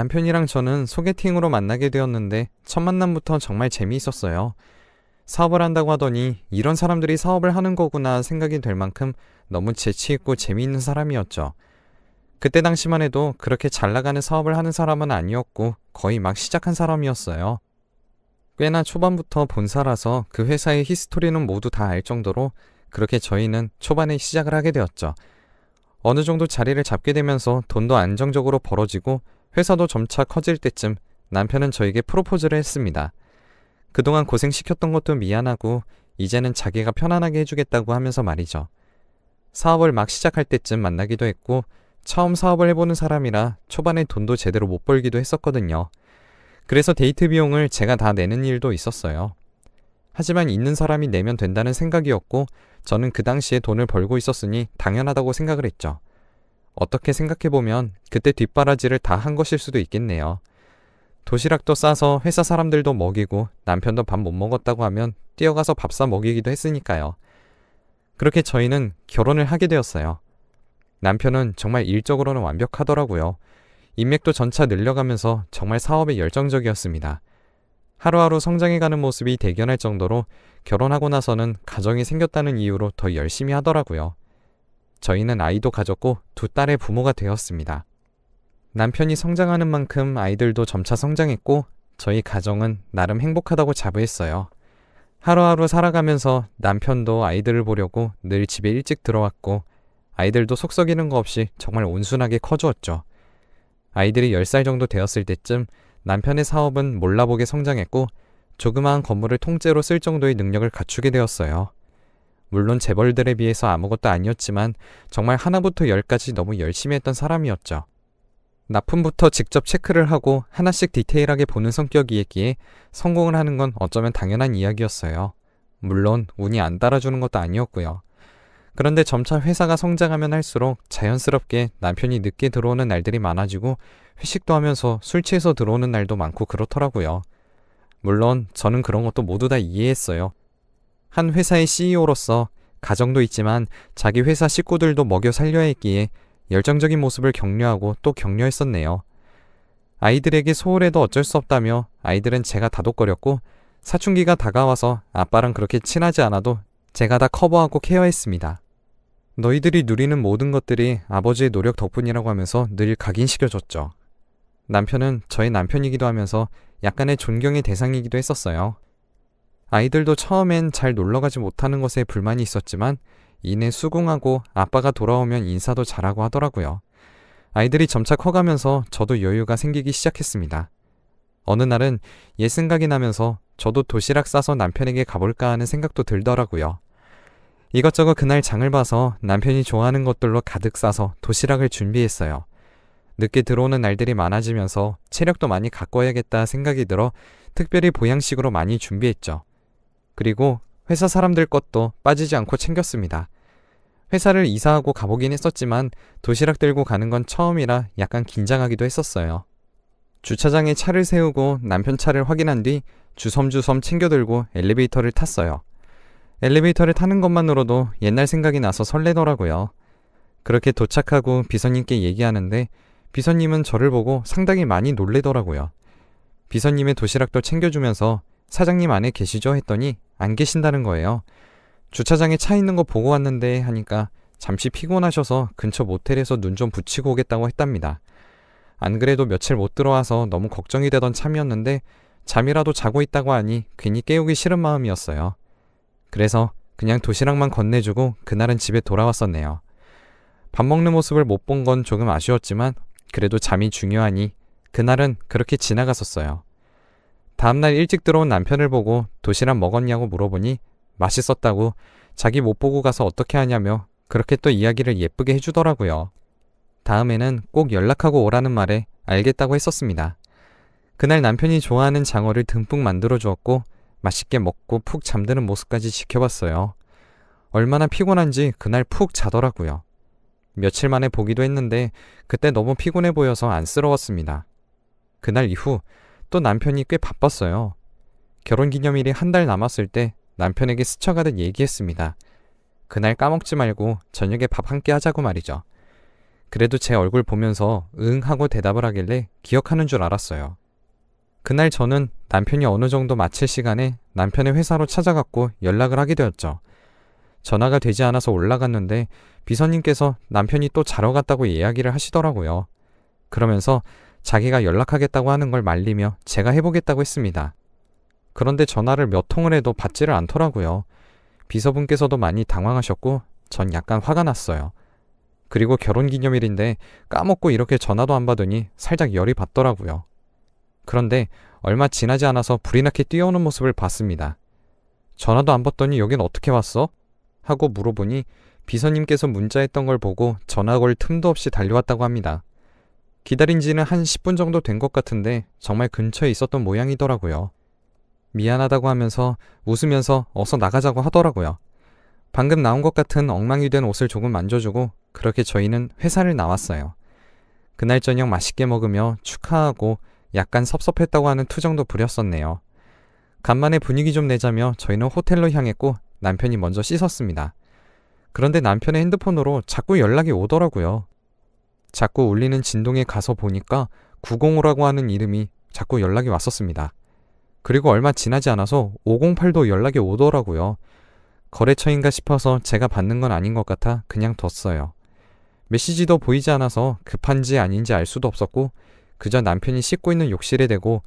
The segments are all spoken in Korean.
남편이랑 저는 소개팅으로 만나게 되었는데 첫 만남부터 정말 재미있었어요. 사업을 한다고 하더니 이런 사람들이 사업을 하는 거구나 생각이 될 만큼 너무 재치있고 재미있는 사람이었죠. 그때 당시만 해도 그렇게 잘 나가는 사업을 하는 사람은 아니었고 거의 막 시작한 사람이었어요. 꽤나 초반부터 본사라서 그 회사의 히스토리는 모두 다 알 정도로 그렇게 저희는 초반에 시작을 하게 되었죠. 어느 정도 자리를 잡게 되면서 돈도 안정적으로 벌어지고 회사도 점차 커질 때쯤 남편은 저에게 프로포즈를 했습니다. 그동안 고생시켰던 것도 미안하고 이제는 자기가 편안하게 해주겠다고 하면서 말이죠. 사업을 막 시작할 때쯤 만나기도 했고 처음 사업을 해보는 사람이라 초반에 돈도 제대로 못 벌기도 했었거든요. 그래서 데이트 비용을 제가 다 내는 일도 있었어요. 하지만 있는 사람이 내면 된다는 생각이었고 저는 그 당시에 돈을 벌고 있었으니 당연하다고 생각을 했죠. 어떻게 생각해보면 그때 뒷바라지를 다 한 것일 수도 있겠네요. 도시락도 싸서 회사 사람들도 먹이고 남편도 밥 못 먹었다고 하면 뛰어가서 밥 사 먹이기도 했으니까요. 그렇게 저희는 결혼을 하게 되었어요. 남편은 정말 일적으로는 완벽하더라고요. 인맥도 점차 늘려가면서 정말 사업에 열정적이었습니다. 하루하루 성장해가는 모습이 대견할 정도로 결혼하고 나서는 가정이 생겼다는 이유로 더 열심히 하더라고요. 저희는 아이도 가졌고 두 딸의 부모가 되었습니다. 남편이 성장하는 만큼 아이들도 점차 성장했고 저희 가정은 나름 행복하다고 자부했어요. 하루하루 살아가면서 남편도 아이들을 보려고 늘 집에 일찍 들어왔고 아이들도 속 썩이는 거 없이 정말 온순하게 커주었죠. 아이들이 10살 정도 되었을 때쯤 남편의 사업은 몰라보게 성장했고 조그마한 건물을 통째로 쓸 정도의 능력을 갖추게 되었어요. 물론 재벌들에 비해서 아무것도 아니었지만 정말 하나부터 10까지 너무 열심히 했던 사람이었죠. 납품부터 직접 체크를 하고 하나씩 디테일하게 보는 성격이었기에 성공을 하는 건 어쩌면 당연한 이야기였어요. 물론 운이 안 따라주는 것도 아니었고요. 그런데 점차 회사가 성장하면 할수록 자연스럽게 남편이 늦게 들어오는 날들이 많아지고 회식도 하면서 술 취해서 들어오는 날도 많고 그렇더라고요. 물론 저는 그런 것도 모두 다 이해했어요. 한 회사의 CEO로서 가정도 있지만 자기 회사 식구들도 먹여 살려야 했기에 열정적인 모습을 격려하고 또 격려했었네요. 아이들에게 소홀해도 어쩔 수 없다며 아이들은 제가 다독거렸고 사춘기가 다가와서 아빠랑 그렇게 친하지 않아도 제가 다 커버하고 케어했습니다. 너희들이 누리는 모든 것들이 아버지의 노력 덕분이라고 하면서 늘 각인시켜줬죠. 남편은 저의 남편이기도 하면서 약간의 존경의 대상이기도 했었어요. 아이들도 처음엔 잘 놀러가지 못하는 것에 불만이 있었지만 이내 수긍하고 아빠가 돌아오면 인사도 잘하고 하더라고요. 아이들이 점차 커가면서 저도 여유가 생기기 시작했습니다. 어느 날은 옛 생각이 나면서 저도 도시락 싸서 남편에게 가볼까 하는 생각도 들더라고요. 이것저것 그날 장을 봐서 남편이 좋아하는 것들로 가득 싸서 도시락을 준비했어요. 늦게 들어오는 날들이 많아지면서 체력도 많이 가꿔야겠다 생각이 들어 특별히 보양식으로 많이 준비했죠. 그리고 회사 사람들 것도 빠지지 않고 챙겼습니다. 회사를 이사하고 가보긴 했었지만 도시락 들고 가는 건 처음이라 약간 긴장하기도 했었어요. 주차장에 차를 세우고 남편 차를 확인한 뒤 주섬주섬 챙겨 들고 엘리베이터를 탔어요. 엘리베이터를 타는 것만으로도 옛날 생각이 나서 설레더라고요. 그렇게 도착하고 비서님께 얘기하는데 비서님은 저를 보고 상당히 많이 놀래더라고요. 비서님의 도시락도 챙겨주면서 사장님 안에 계시죠? 했더니 안 계신다는 거예요. 주차장에 차 있는 거 보고 왔는데 하니까 잠시 피곤하셔서 근처 모텔에서 눈 좀 붙이고 오겠다고 했답니다. 안 그래도 며칠 못 들어와서 너무 걱정이 되던 참이었는데 잠이라도 자고 있다고 하니 괜히 깨우기 싫은 마음이었어요. 그래서 그냥 도시락만 건네주고 그날은 집에 돌아왔었네요. 밥 먹는 모습을 못 본 건 조금 아쉬웠지만 그래도 잠이 중요하니 그날은 그렇게 지나갔었어요. 다음날 일찍 들어온 남편을 보고 도시락 먹었냐고 물어보니 맛있었다고 자기 못 보고 가서 어떻게 하냐며 그렇게 또 이야기를 예쁘게 해주더라고요. 다음에는 꼭 연락하고 오라는 말에 알겠다고 했었습니다. 그날 남편이 좋아하는 장어를 듬뿍 만들어 주었고 맛있게 먹고 푹 잠드는 모습까지 지켜봤어요. 얼마나 피곤한지 그날 푹 자더라고요. 며칠 만에 보기도 했는데 그때 너무 피곤해 보여서 안쓰러웠습니다. 그날 이후 또 남편이 꽤 바빴어요. 결혼기념일이 한 달 남았을 때 남편에게 스쳐가듯 얘기했습니다. 그날 까먹지 말고 저녁에 밥 함께 하자고 말이죠. 그래도 제 얼굴 보면서 응 하고 대답을 하길래 기억하는 줄 알았어요. 그날 저는 남편이 어느 정도 마칠 시간에 남편의 회사로 찾아갔고 연락을 하게 되었죠. 전화가 되지 않아서 올라갔는데 비서님께서 남편이 또 자러 갔다고 이야기를 하시더라고요. 그러면서 자기가 연락하겠다고 하는 걸 말리며 제가 해보겠다고 했습니다. 그런데 전화를 몇 통을 해도 받지를 않더라고요. 비서분께서도 많이 당황하셨고 전 약간 화가 났어요. 그리고 결혼기념일인데 까먹고 이렇게 전화도 안 받으니 살짝 열이 받더라고요. 그런데 얼마 지나지 않아서 불이 나게 뛰어오는 모습을 봤습니다. 전화도 안 받더니 여긴 어떻게 왔어? 하고 물어보니 비서님께서 문자했던 걸 보고 전화 걸 틈도 없이 달려왔다고 합니다. 기다린 지는 한 10분 정도 된 것 같은데 정말 근처에 있었던 모양이더라고요. 미안하다고 하면서 웃으면서 어서 나가자고 하더라고요. 방금 나온 것 같은 엉망이 된 옷을 조금 만져주고 그렇게 저희는 회사를 나왔어요. 그날 저녁 맛있게 먹으며 축하하고 약간 섭섭했다고 하는 투정도 부렸었네요. 간만에 분위기 좀 내자며 저희는 호텔로 향했고 남편이 먼저 씻었습니다. 그런데 남편의 핸드폰으로 자꾸 연락이 오더라고요. 자꾸 울리는 진동에 가서 보니까 905라고 하는 이름이 자꾸 연락이 왔었습니다. 그리고 얼마 지나지 않아서 508도 연락이 오더라고요. 거래처인가 싶어서 제가 받는 건 아닌 것 같아 그냥 뒀어요. 메시지도 보이지 않아서 급한지 아닌지 알 수도 없었고 그저 남편이 씻고 있는 욕실에 대고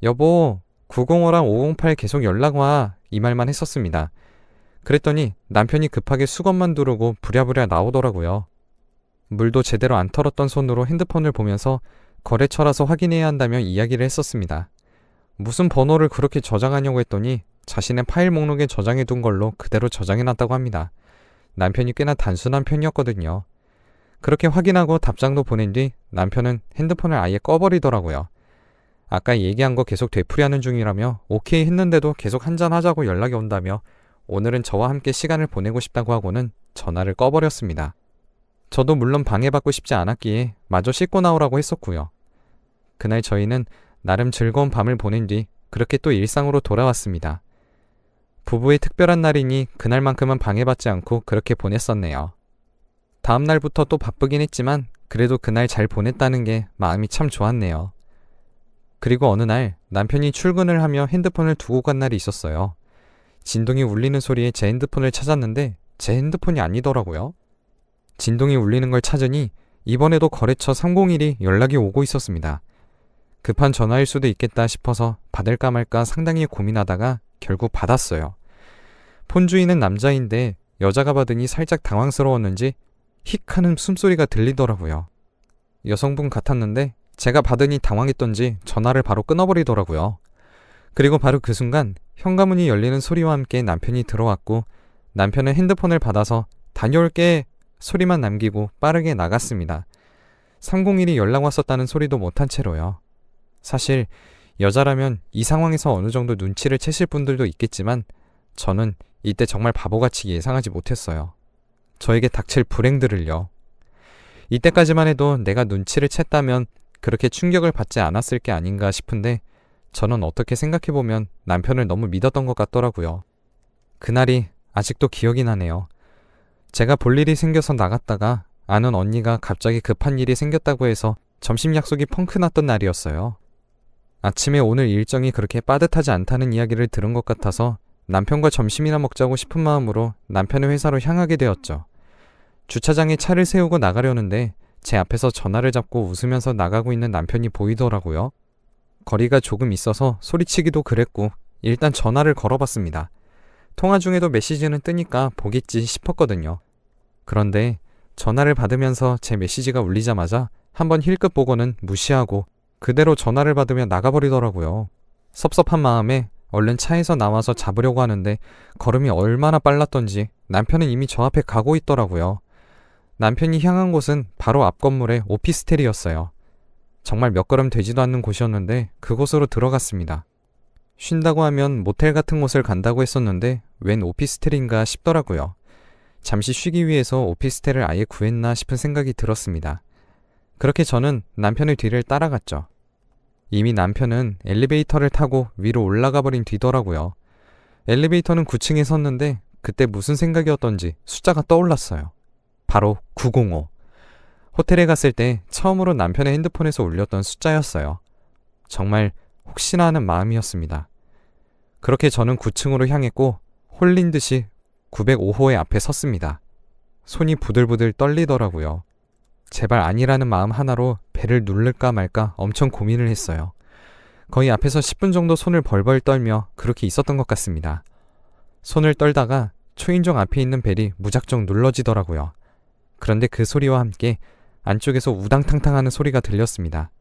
여보 905랑 508 계속 연락 와 이 말만 했었습니다. 그랬더니 남편이 급하게 수건만 두르고 부랴부랴 나오더라고요. 물도 제대로 안 털었던 손으로 핸드폰을 보면서 거래처라서 확인해야 한다며 이야기를 했었습니다. 무슨 번호를 그렇게 저장하냐고 했더니 자신의 파일 목록에 저장해둔 걸로 그대로 저장해놨다고 합니다. 남편이 꽤나 단순한 편이었거든요. 그렇게 확인하고 답장도 보낸 뒤 남편은 핸드폰을 아예 꺼버리더라고요. 아까 얘기한 거 계속 되풀이하는 중이라며 오케이 했는데도 계속 한잔하자고 연락이 온다며 오늘은 저와 함께 시간을 보내고 싶다고 하고는 전화를 꺼버렸습니다. 저도 물론 방해받고 싶지 않았기에 마저 씻고 나오라고 했었고요. 그날 저희는 나름 즐거운 밤을 보낸 뒤 그렇게 또 일상으로 돌아왔습니다. 부부의 특별한 날이니 그날만큼은 방해받지 않고 그렇게 보냈었네요. 다음 날부터 또 바쁘긴 했지만 그래도 그날 잘 보냈다는 게 마음이 참 좋았네요. 그리고 어느 날 남편이 출근을 하며 핸드폰을 두고 간 날이 있었어요. 진동이 울리는 소리에 제 핸드폰을 찾았는데 제 핸드폰이 아니더라고요. 진동이 울리는 걸 찾으니 이번에도 거래처 301이 연락이 오고 있었습니다. 급한 전화일 수도 있겠다 싶어서 받을까 말까 상당히 고민하다가 결국 받았어요. 폰 주인은 남자인데 여자가 받으니 살짝 당황스러웠는지 힉 하는 숨소리가 들리더라고요. 여성분 같았는데 제가 받으니 당황했던지 전화를 바로 끊어버리더라고요. 그리고 바로 그 순간 현관문이 열리는 소리와 함께 남편이 들어왔고 남편은 핸드폰을 받아서 다녀올게 소리만 남기고 빠르게 나갔습니다. 301이 연락 왔었다는 소리도 못한 채로요. 사실 여자라면 이 상황에서 어느 정도 눈치를 채실 분들도 있겠지만 저는 이때 정말 바보같이 예상하지 못했어요. 저에게 닥칠 불행들을요. 이때까지만 해도 내가 눈치를 챘다면 그렇게 충격을 받지 않았을 게 아닌가 싶은데 저는 어떻게 생각해보면 남편을 너무 믿었던 것 같더라고요. 그날이 아직도 기억이 나네요. 제가 볼 일이 생겨서 나갔다가 아는 언니가 갑자기 급한 일이 생겼다고 해서 점심 약속이 펑크 났던 날이었어요. 아침에 오늘 일정이 그렇게 빠듯하지 않다는 이야기를 들은 것 같아서 남편과 점심이나 먹자고 싶은 마음으로 남편의 회사로 향하게 되었죠. 주차장에 차를 세우고 나가려는데 제 앞에서 전화를 잡고 웃으면서 나가고 있는 남편이 보이더라고요. 거리가 조금 있어서 소리치기도 그랬고 일단 전화를 걸어봤습니다. 통화 중에도 메시지는 뜨니까 보겠지 싶었거든요. 그런데 전화를 받으면서 제 메시지가 울리자마자 한번 힐끗 보고는 무시하고 그대로 전화를 받으며 나가버리더라고요. 섭섭한 마음에 얼른 차에서 나와서 잡으려고 하는데 걸음이 얼마나 빨랐던지 남편은 이미 저 앞에 가고 있더라고요. 남편이 향한 곳은 바로 앞 건물의 오피스텔이었어요. 정말 몇 걸음 되지도 않는 곳이었는데 그곳으로 들어갔습니다. 쉰다고 하면 모텔 같은 곳을 간다고 했었는데 웬 오피스텔인가 싶더라고요. 잠시 쉬기 위해서 오피스텔을 아예 구했나 싶은 생각이 들었습니다. 그렇게 저는 남편의 뒤를 따라갔죠. 이미 남편은 엘리베이터를 타고 위로 올라가 버린 뒤더라고요. 엘리베이터는 9층에 섰는데 그때 무슨 생각이었던지 숫자가 떠올랐어요. 바로 905. 호텔에 갔을 때 처음으로 남편의 핸드폰에서 울렸던 숫자였어요. 정말 혹시나 하는 마음이었습니다. 그렇게 저는 9층으로 향했고 홀린 듯이 905호의 앞에 섰습니다. 손이 부들부들 떨리더라고요. 제발 아니라는 마음 하나로 배를 누를까 말까 엄청 고민을 했어요. 거의 앞에서 10분 정도 손을 벌벌 떨며 그렇게 있었던 것 같습니다. 손을 떨다가 초인종 앞에 있는 벨이 무작정 눌러지더라고요. 그런데 그 소리와 함께 안쪽에서 우당탕탕 하는 소리가 들렸습니다.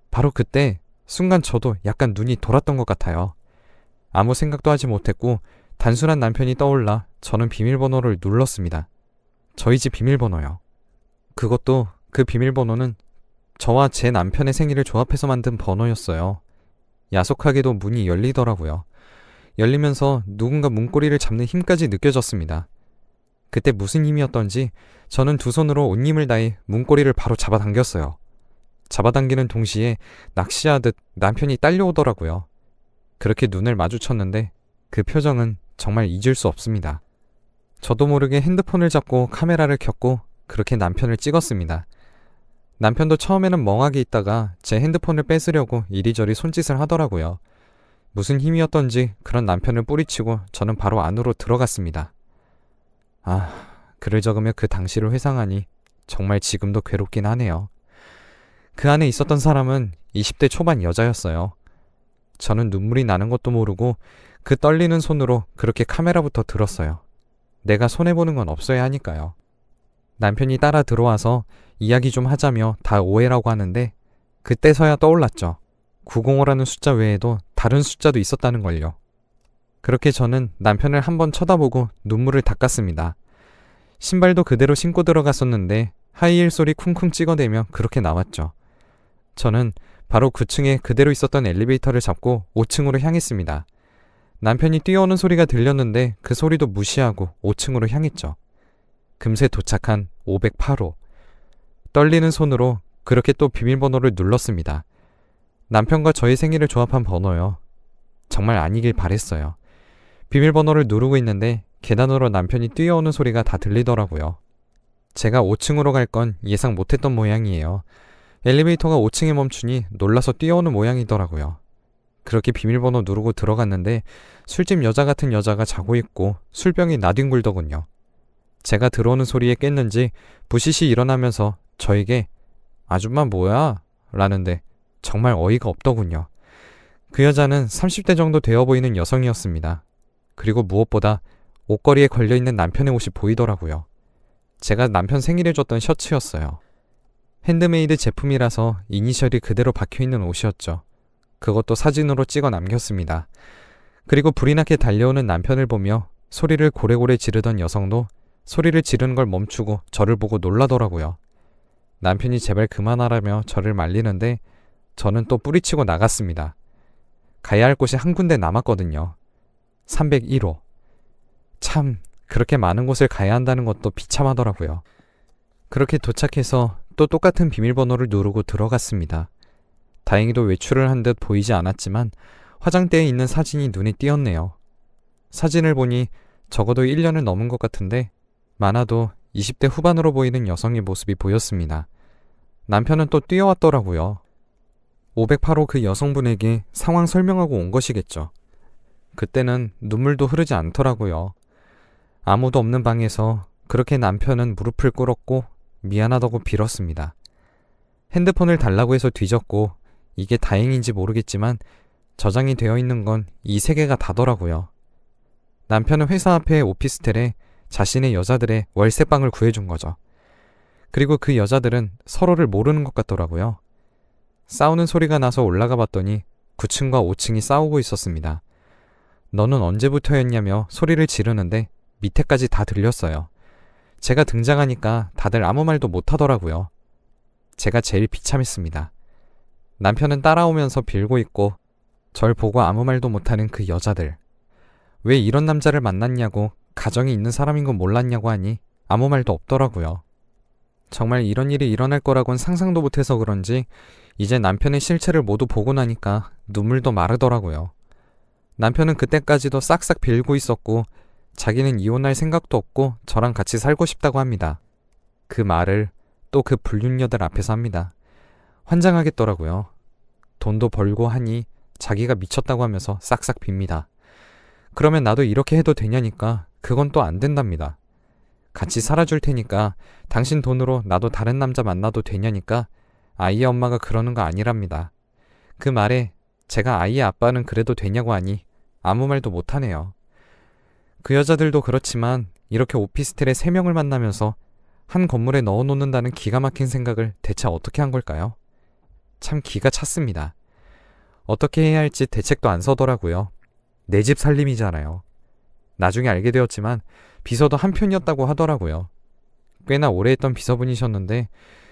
바로 그때 순간 저도 약간 눈이 돌았던 것 같아요. 아무 생각도 하지 못했고 단순한 남편이 떠올라 저는 비밀번호를 눌렀습니다. 저희 집 비밀번호요. 그것도 그 비밀번호는 저와 제 남편의 생일을 조합해서 만든 번호였어요. 야속하게도 문이 열리더라고요. 열리면서 누군가 문고리를 잡는 힘까지 느껴졌습니다. 그때 무슨 힘이었던지 저는 두 손으로 온 힘을 다해 문고리를 바로 잡아당겼어요. 잡아당기는 동시에 낚시하듯 남편이 딸려오더라고요. 그렇게 눈을 마주쳤는데 그 표정은 정말 잊을 수 없습니다. 저도 모르게 핸드폰을 잡고 카메라를 켰고 그렇게 남편을 찍었습니다. 남편도 처음에는 멍하게 있다가 제 핸드폰을 뺏으려고 이리저리 손짓을 하더라고요. 무슨 힘이었던지 그런 남편을 뿌리치고 저는 바로 안으로 들어갔습니다. 글을 적으며 그 당시를 회상하니 정말 지금도 괴롭긴 하네요. 그 안에 있었던 사람은 20대 초반 여자였어요. 저는 눈물이 나는 것도 모르고 그 떨리는 손으로 그렇게 카메라부터 들었어요. 내가 손해보는 건 없어야 하니까요. 남편이 따라 들어와서 이야기 좀 하자며 다 오해라고 하는데 그때서야 떠올랐죠. 905라는 숫자 외에도 다른 숫자도 있었다는 걸요. 그렇게 저는 남편을 한번 쳐다보고 눈물을 닦았습니다. 신발도 그대로 신고 들어갔었는데 하이힐 소리 쿵쿵 찍어대며 그렇게 나왔죠. 저는 바로 9층에 그대로 있었던 엘리베이터를 잡고 5층으로 향했습니다. 남편이 뛰어오는 소리가 들렸는데 그 소리도 무시하고 5층으로 향했죠. 금세 도착한 508호. 떨리는 손으로 그렇게 또 비밀번호를 눌렀습니다. 남편과 저의 생일을 조합한 번호요. 정말 아니길 바랬어요. 비밀번호를 누르고 있는데 계단으로 남편이 뛰어오는 소리가 다 들리더라고요. 제가 5층으로 갈 건 예상 못했던 모양이에요. 엘리베이터가 5층에 멈추니 놀라서 뛰어오는 모양이더라고요. 그렇게 비밀번호 누르고 들어갔는데 술집 여자 같은 여자가 자고 있고 술병이 나뒹굴더군요. 제가 들어오는 소리에 깼는지 부시시 일어나면서 저에게 아줌마 뭐야? 라는데 정말 어이가 없더군요. 그 여자는 30대 정도 되어 보이는 여성이었습니다. 그리고 무엇보다 옷걸이에 걸려있는 남편의 옷이 보이더라고요. 제가 남편 생일에 줬던 셔츠였어요. 핸드메이드 제품이라서 이니셜이 그대로 박혀있는 옷이었죠. 그것도 사진으로 찍어 남겼습니다. 그리고 불이 나게 달려오는 남편을 보며 소리를 고래고래 지르던 여성도 소리를 지르는 걸 멈추고 저를 보고 놀라더라고요. 남편이 제발 그만하라며 저를 말리는데 저는 또 뿌리치고 나갔습니다. 가야 할 곳이 한 군데 남았거든요. 301호. 참 그렇게 많은 곳을 가야 한다는 것도 비참하더라고요. 그렇게 도착해서 또 똑같은 비밀번호를 누르고 들어갔습니다. 다행히도 외출을 한 듯 보이지 않았지만 화장대에 있는 사진이 눈에 띄었네요. 사진을 보니 적어도 1년을 넘은 것 같은데 많아도 20대 후반으로 보이는 여성의 모습이 보였습니다. 남편은 또 뛰어왔더라고요. 508호 그 여성분에게 상황 설명하고 온 것이겠죠. 그때는 눈물도 흐르지 않더라고요. 아무도 없는 방에서 그렇게 남편은 무릎을 꿇었고 미안하다고 빌었습니다. 핸드폰을 달라고 해서 뒤졌고 이게 다행인지 모르겠지만 저장이 되어 있는 건 이 세 개가 다더라고요. 남편은 회사 앞에 오피스텔에 자신의 여자들의 월세방을 구해준 거죠. 그리고 그 여자들은 서로를 모르는 것 같더라고요. 싸우는 소리가 나서 올라가 봤더니 9층과 5층이 싸우고 있었습니다. 너는 언제부터였냐며 소리를 지르는데 밑에까지 다 들렸어요. 제가 등장하니까 다들 아무 말도 못하더라고요. 제가 제일 비참했습니다. 남편은 따라오면서 빌고 있고 절 보고 아무 말도 못하는 그 여자들. 왜 이런 남자를 만났냐고 가정이 있는 사람인 건 몰랐냐고 하니 아무 말도 없더라고요. 정말 이런 일이 일어날 거라곤 상상도 못해서 그런지 이제 남편의 실체를 모두 보고 나니까 눈물도 마르더라고요. 남편은 그때까지도 싹싹 빌고 있었고 자기는 이혼할 생각도 없고 저랑 같이 살고 싶다고 합니다. 그 말을 또 그 불륜녀들 앞에서 합니다. 환장하겠더라고요. 돈도 벌고 하니 자기가 미쳤다고 하면서 싹싹 빕니다. 그러면 나도 이렇게 해도 되냐니까 그건 또 안 된답니다. 같이 살아줄 테니까 당신 돈으로 나도 다른 남자 만나도 되냐니까 아이의 엄마가 그러는 거 아니랍니다. 그 말에 제가 아이의 아빠는 그래도 되냐고 하니 아무 말도 못하네요. 그 여자들도 그렇지만 이렇게 오피스텔에 3명을 만나면서 한 건물에 넣어놓는다는 기가 막힌 생각을 대체 어떻게 한 걸까요? 참 기가 찼습니다. 어떻게 해야 할지 대책도 안 서더라고요. 내 집 살림이잖아요. 나중에 알게 되었지만 비서도 한편이었다고 하더라고요. 꽤나 오래 했던 비서분이셨는데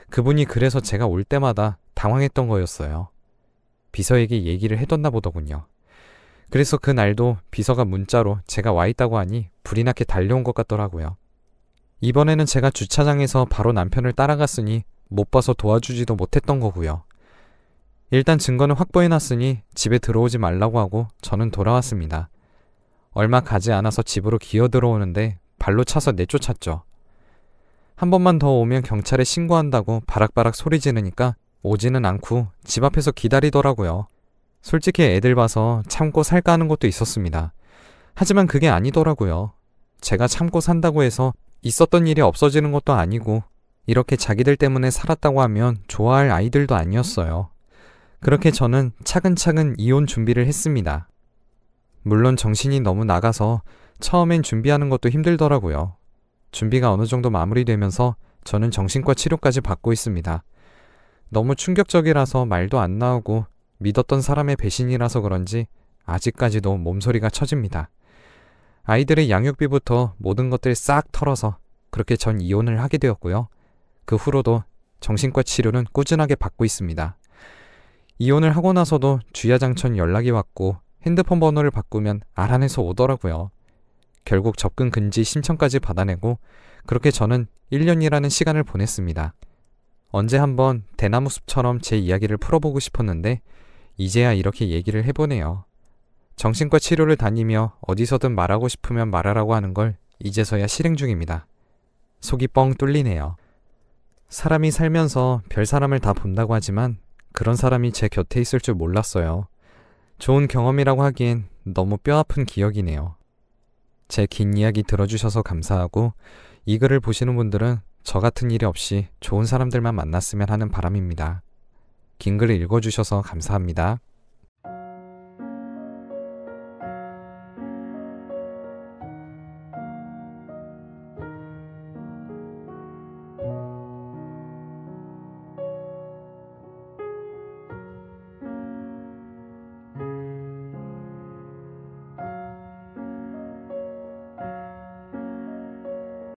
그분이 그래서 제가 올 때마다 당황했던 거였어요. 비서에게 얘기를 해뒀나 보더군요. 그래서 그날도 비서가 문자로 제가 와 있다고 하니 불이 나게 달려온 것 같더라고요. 이번에는 제가 주차장에서 바로 남편을 따라갔으니 못 봐서 도와주지도 못했던 거고요. 일단 증거는 확보해놨으니 집에 들어오지 말라고 하고 저는 돌아왔습니다. 얼마 가지 않아서 집으로 기어 들어오는데 발로 차서 내쫓았죠. 한 번만 더 오면 경찰에 신고한다고 바락바락 소리 지르니까 오지는 않고 집 앞에서 기다리더라고요. 솔직히 애들 봐서 참고 살까 하는 것도 있었습니다. 하지만 그게 아니더라고요. 제가 참고 산다고 해서 있었던 일이 없어지는 것도 아니고 이렇게 자기들 때문에 살았다고 하면 좋아할 아이들도 아니었어요. 그렇게 저는 차근차근 이혼 준비를 했습니다. 물론 정신이 너무 나가서 처음엔 준비하는 것도 힘들더라고요. 준비가 어느 정도 마무리되면서 저는 정신과 치료까지 받고 있습니다. 너무 충격적이라서 말도 안 나오고 믿었던 사람의 배신이라서 그런지 아직까지도 몸소리가 쳐집니다. 아이들의 양육비부터 모든 것들 싹 털어서 그렇게 전 이혼을 하게 되었고요. 그 후로도 정신과 치료는 꾸준하게 받고 있습니다. 이혼을 하고 나서도 주야장천 연락이 왔고 핸드폰 번호를 바꾸면 알아내서 오더라고요. 결국 접근 금지 신청까지 받아내고 그렇게 저는 1년이라는 시간을 보냈습니다. 언제 한번 대나무 숲처럼 제 이야기를 풀어보고 싶었는데 이제야 이렇게 얘기를 해보네요. 정신과 치료를 다니며 어디서든 말하고 싶으면 말하라고 하는 걸 이제서야 실행 중입니다. 속이 뻥 뚫리네요. 사람이 살면서 별 사람을 다 본다고 하지만 그런 사람이 제 곁에 있을 줄 몰랐어요. 좋은 경험이라고 하기엔 너무 뼈아픈 기억이네요. 제 긴 이야기 들어주셔서 감사하고 이 글을 보시는 분들은 저 같은 일이 없이 좋은 사람들만 만났으면 하는 바람입니다. 긴 글을 읽어주셔서 감사합니다.